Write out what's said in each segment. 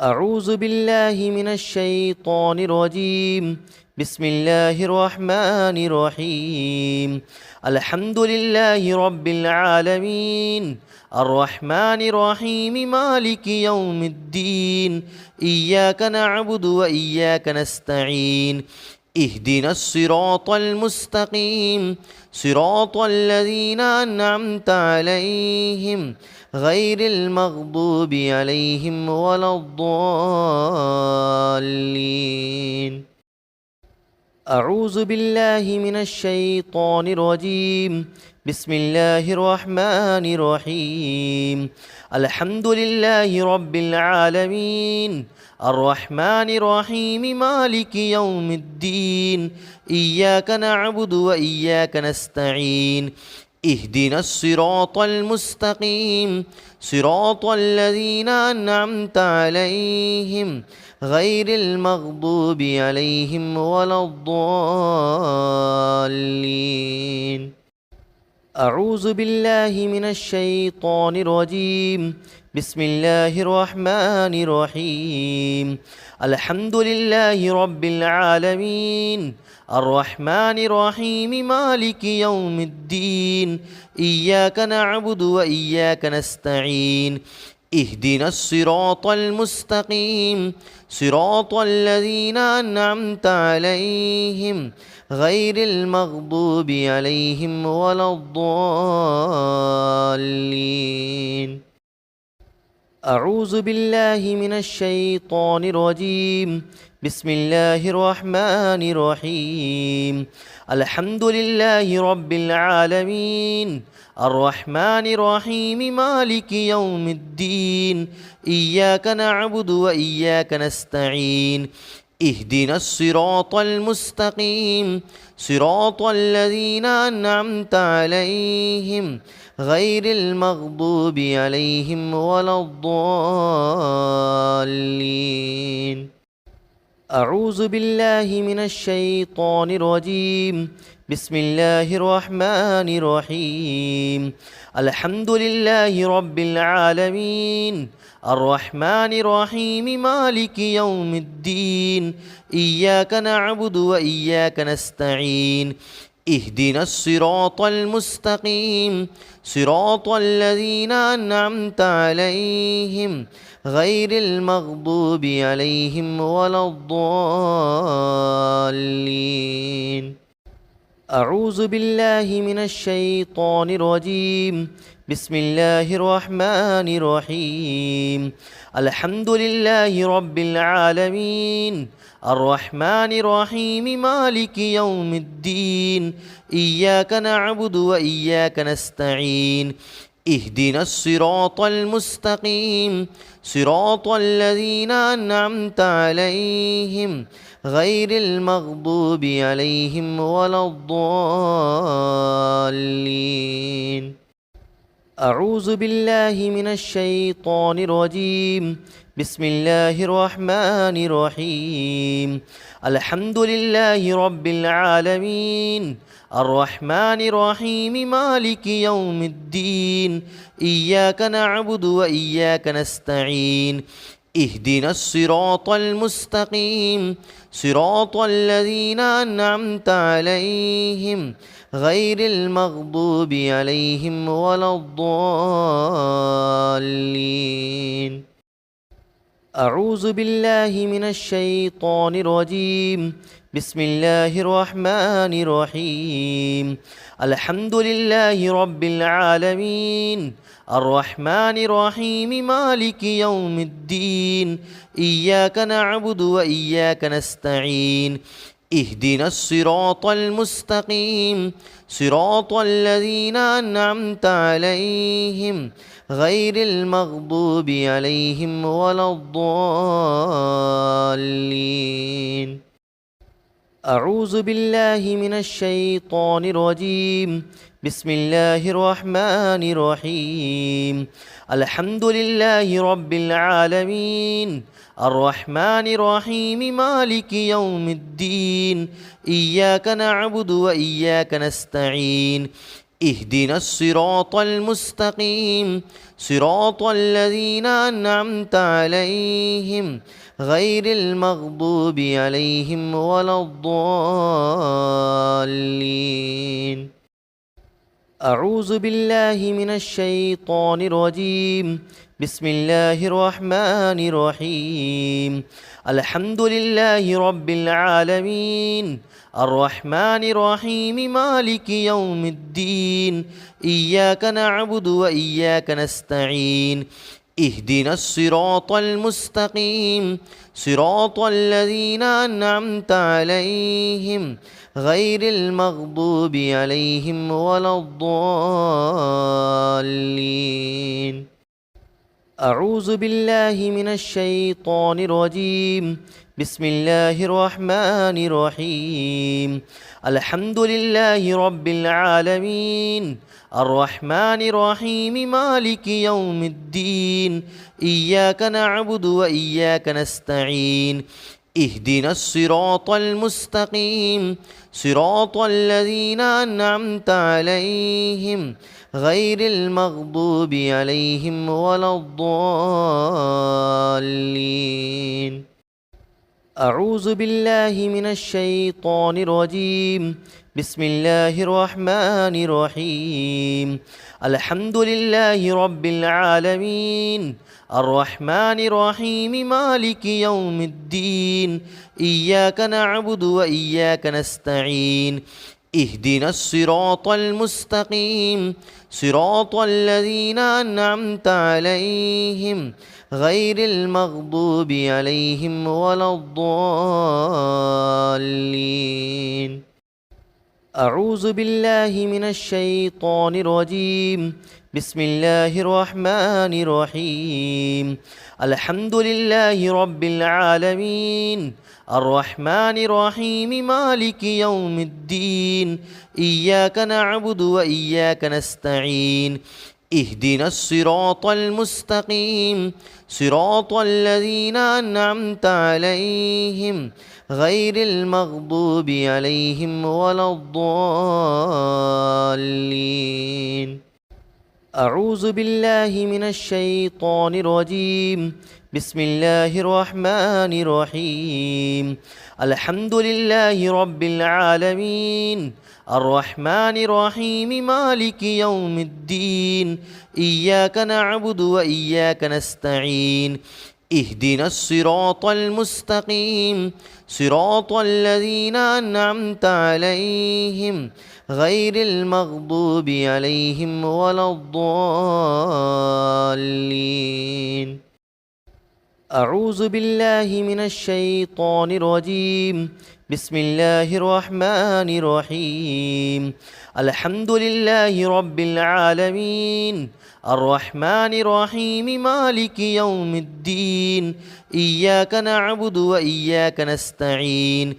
أعوذ بالله من الشيطان الرجيم. بسم الله الرحمن الرحيم. الحمد لله رب العالمين الرحمن الرحيم مالك يوم الدين إياك نعبد وإياك نستعين اهدنا الصراط المستقيم صراط الذين أنعمت عليهم غير المغضوب عليهم ولا الضالين. أعوذ بالله من الشيطان الرجيم. بسم الله الرحمن الرحيم. الحمد لله رب العالمين الرحمن الرحيم مالك يوم الدين إياك نعبد وإياك نستعين اهدنا الصراط المستقيم صراط الذين أنعمت عليهم غير المغضوب عليهم ولا الضالين. أعوذ بالله من الشيطان الرجيم. بسم الله الرحمن الرحيم. الحمد لله رب العالمين الرحمن الرحيم مالك يوم الدين إياك نعبد وإياك نستعين اهدنا الصراط المستقيم صراط الذين أنعمت عليهم غير المغضوب عليهم ولا الضالين. أعوذ بالله من الشيطان الرجيم. بسم الله الرحمن الرحيم. الحمد لله رب العالمين الرحمن الرحيم مالك يوم الدين إياك نعبد وإياك نستعين اهدنا الصراط المستقيم صراط الذين أنعمت عليهم غير المغضوب عليهم ولا الضالين. أعوذ بالله من الشيطان الرجيم. بسم الله الرحمن الرحيم. الحمد لله رب العالمين الرحمن الرحيم مالك يوم الدين إياك نعبد وإياك نستعين اهدنا الصراط المستقيم صراط الذين أنعمت عليهم غير المغضوب عليهم ولا الضالين. أعوذ بالله من الشيطان الرجيم. بسم الله الرحمن الرحيم. الحمد لله رب العالمين الرحمن الرحيم مالك يوم الدين إياك نعبد وإياك نستعين اهدنا الصراط المستقيم صراط الذين أنعمت عليهم غير المغضوب عليهم ولا الضالين. أعوذ بالله من الشيطان الرجيم. بسم الله الرحمن الرحيم. الحمد لله رب العالمين الرحمن الرحيم مالك يوم الدين إياك نعبد وإياك نستعين اهدنا الصراط المستقيم صراط الذين أنعمت عليهم غير المغضوب عليهم ولا الضالين. أعوذ بالله من الشيطان الرجيم. بسم الله الرحمن الرحيم. الحمد لله رب العالمين الرحمن الرحيم مالك يوم الدين إياك نعبد وإياك نستعين اهدنا الصراط المستقيم صراط الذين أنعمت عليهم غير المغضوب عليهم ولا الضالين. أعوذ بالله من الشيطان الرجيم. بسم الله الرحمن الرحيم. الحمد لله رب العالمين الرحمن الرحيم مالك يوم الدين إياك نعبد وإياك نستعين اهدنا الصراط المستقيم صراط الذين أنعمت عليهم غير المغضوب عليهم ولا الضالين. أعوذ بالله من الشيطان الرجيم. بسم الله الرحمن الرحيم. الحمد لله رب العالمين الرحمن الرحيم مالك يوم الدين إياك نعبد وإياك نستعين اهدنا الصراط المستقيم صراط الذين أنعمت عليهم غير المغضوب عليهم ولا الضالين. أعوذ بالله من الشيطان الرجيم. بسم الله الرحمن الرحيم. الحمد لله رب العالمين الرحمن الرحيم مالك يوم الدين إياك نعبد وإياك نستعين اهدنا الصراط المستقيم صراط الذين أنعمت عليهم غير المغضوب عليهم ولا الضالين. أعوذ بالله من الشيطان الرجيم. بسم الله الرحمن الرحيم. الحمد لله رب العالمين الرحمن الرحيم مالك يوم الدين إياك نعبد وإياك نستعين اهدنا الصراط المستقيم صراط الذين أنعمت عليهم غير المغضوب عليهم ولا الضالين. أعوذ بالله من الشيطان الرجيم. بسم الله الرحمن الرحيم. الحمد لله رب العالمين الرحمن الرحيم مالك يوم الدين إياك نعبد وإياك نستعين اهدنا الصراط المستقيم صراط الذين أنعمت عليهم غير المغضوب عليهم ولا الضالين. أعوذ بالله من الشيطان الرجيم. بسم الله الرحمن الرحيم. الحمد لله رب العالمين الرحمن الرحيم مالك يوم الدين إياك نعبد وإياك نستعين اهدنا الصراط المستقيم صراط الذين أنعمت عليهم غير المغضوب عليهم ولا الضالين. أعوذ بالله من الشيطان الرجيم. بسم الله الرحمن الرحيم. الحمد لله رب العالمين الرحمن الرحيم مالك يوم الدين إياك نعبد وإياك نستعين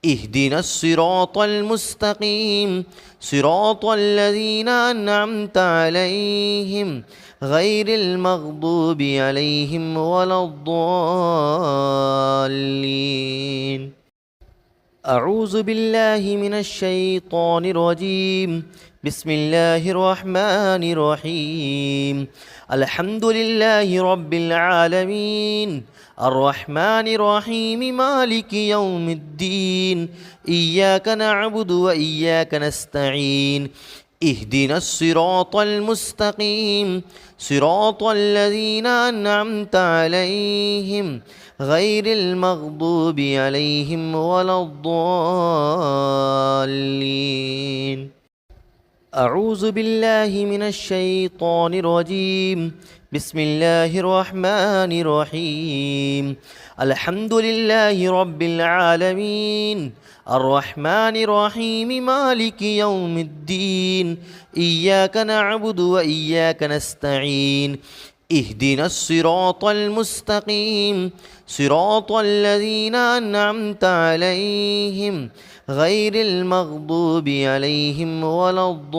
اهدنا الصراط المستقيم صراط الذين أنعمت عليهم غير المغضوب عليهم ولا الضالين. أعوذ بالله من الشيطان الرجيم. بسم الله الرحمن الرحيم. الحمد لله رب العالمين الرحمن الرحيم مالك يوم الدين إياك نعبد وإياك نستعين اهدنا الصراط المستقيم صراط الذين أنعمت عليهم غير المغضوب عليهم ولا الضالين. أعوذ بالله من الشيطان الرجيم. بسم الله الرحمن الرحيم. الحمد لله رب العالمين الرحمن الرحيم مالك يوم الدين إياك نعبد وإياك نستعين اهدنا الصراط المستقيم صراط الذين أنعمت عليهم غير المغضوب عليهم ولا الضالين.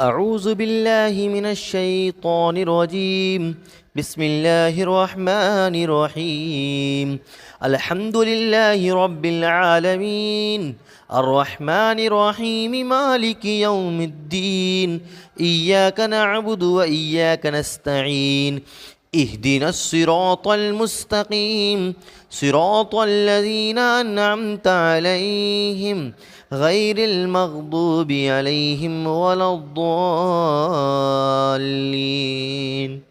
أعوذ بالله من الشيطان الرجيم بسم الله الرحمن الرحيم الحمد لله رب العالمين الرحمن الرحيم مالك يوم الدين إياك نعبد وإياك نستعين اهدنا الصراط المستقيم صراط الذين أنعمت عليهم غير المغضوب عليهم ولا الضالين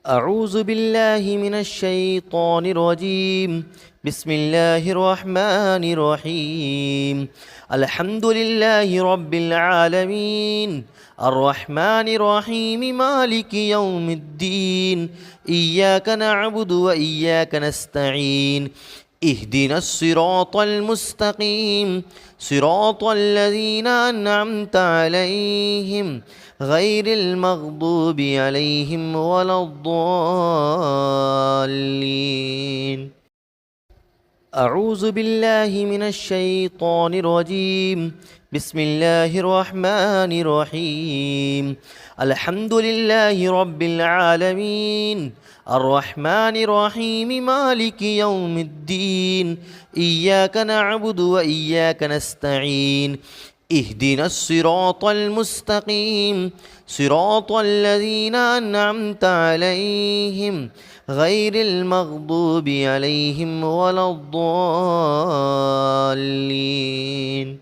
أعوذ بالله من الشيطان الرجيم بسم الله الرحمن الرحيم الحمد لله رب العالمين الرحمن الرحيم مالك يوم الدين إياك نعبد وإياك نستعين اهدنا الصراط المستقيم صراط الذين أنعمت عليهم غير المغضوب عليهم ولا الضالين أعوذ بالله من الشيطان الرجيم بسم الله الرحمن الرحيم الحمد لله رب العالمين الرحمن الرحيم مالك يوم الدين إياك نعبد وإياك نستعين اهدنا الصراط المستقيم صراط الذين أنعمت عليهم غير المغضوب عليهم ولا الضالين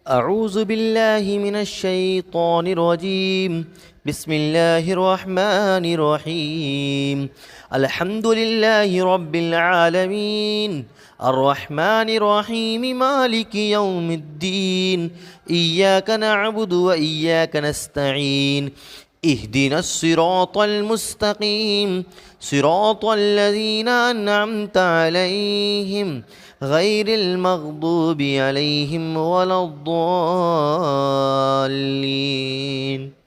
أعوذ بالله من الشيطان الرجيم بسم الله الرحمن الرحيم الحمد لله رب العالمين الرحمن الرحيم مالك يوم الدين إياك نعبد وإياك نستعين اهدنا الصراط المستقيم صراط الذين أنعمت عليهم غير المغضوب عليهم ولا الضالين